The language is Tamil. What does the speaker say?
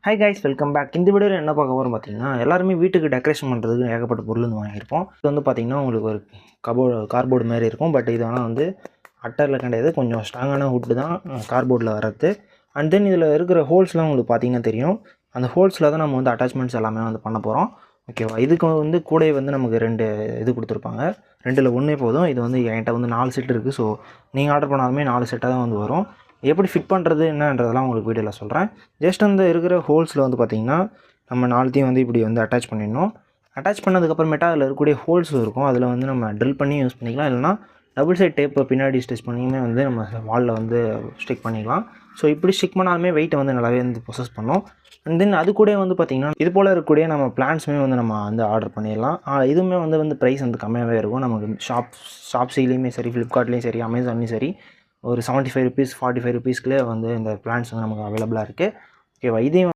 Hi guys, welcome back. இந்த வீடியோவில் என்ன பார்க்க போகிறோம் பார்த்தீங்கன்னா, எல்லாருமே வீட்டுக்கு டெக்கரேஷன் பண்ணுறதுக்கு ஏகப்பட்ட பொருள் வந்து வாங்கியிருப்போம். இது வந்து பார்த்தீங்கன்னா உங்களுக்கு ஒரு கார்போர்டு மாதிரி இருக்கும். பட் இது ஆனால் வந்து அட்டரில் கிடையாது, கொஞ்சம் ஸ்ட்ராங்கான வுட்டு தான் கார்போர்டில் வரது. அண்ட் தென் இதில் இருக்கிற ஹோல்ஸ்லாம் உங்களுக்கு பார்த்தீங்கன்னா தெரியும். அந்த ஹோல்ஸில் தான் நம்ம வந்து அட்டாச்மெண்ட்ஸ் எல்லாமே வந்து பண்ண போகிறோம். ஓகேவா? இதுக்கு வந்து கூட வந்து நமக்கு 2 இது கொடுத்துருப்பாங்க. 2ல் 1 போதும். இது வந்து என்கிட்ட வந்து 4 செட் இருக்குது. ஸோ நீங்கள் ஆர்டர் பண்ணாலுமே 4 செட்டாக தான் வந்து வரும். எப்படி ஃபிட் பண்ணுறது என்னன்றதெல்லாம் உங்களுக்கு வீடியோவில் சொல்கிறேன். ஜஸ்ட் அந்த இருக்கிற ஹோல்ஸில் வந்து பார்த்திங்கன்னா நம்ம 4த்தையும் வந்து இப்படி வந்து அட்டாச் பண்ணிடணும். அட்டாச் பண்ணதுக்கப்புறமேட்டா அதில் இருக்கக்கூடிய ஹோல்ஸ் இருக்கும். அதில் வந்து நம்ம ட்ரில் பண்ணி யூஸ் பண்ணிக்கலாம். இல்லைனா டபுள் சைட் டேப்பை பின்னாடி ஸ்டிச் பண்ணியுமே வந்து நம்ம வாலில் வந்து ஸ்டிக் பண்ணிக்கலாம். ஸோ இப்படி ஸ்டிக் பண்ணாலுமே வெயிட்டை வந்து நல்லாவே வந்து ப்ரொசஸ் பண்ணும். அண்ட் தென் அது கூட வந்து பார்த்திங்கன்னா இது போல் இருக்கக்கூடிய நம்ம பிளான்ஸுமே வந்து நம்ம வந்து ஆர்டர் பண்ணிடலாம். இதுவுமே வந்து ப்ரைஸ் வந்து கம்மியாகவே இருக்கும். நமக்கு ஷாப்ஸிலையுமே சரி, ஃப்ளிப்கார்ட்லேயும் சரி, அமேசான்லேயும் சரி ஒரு ₹75 ₹45 வந்து இந்த பிளான்ஸ் வந்து நமக்கு அவைலபிளாக இருக்குது. ஓகேவா? இதையும்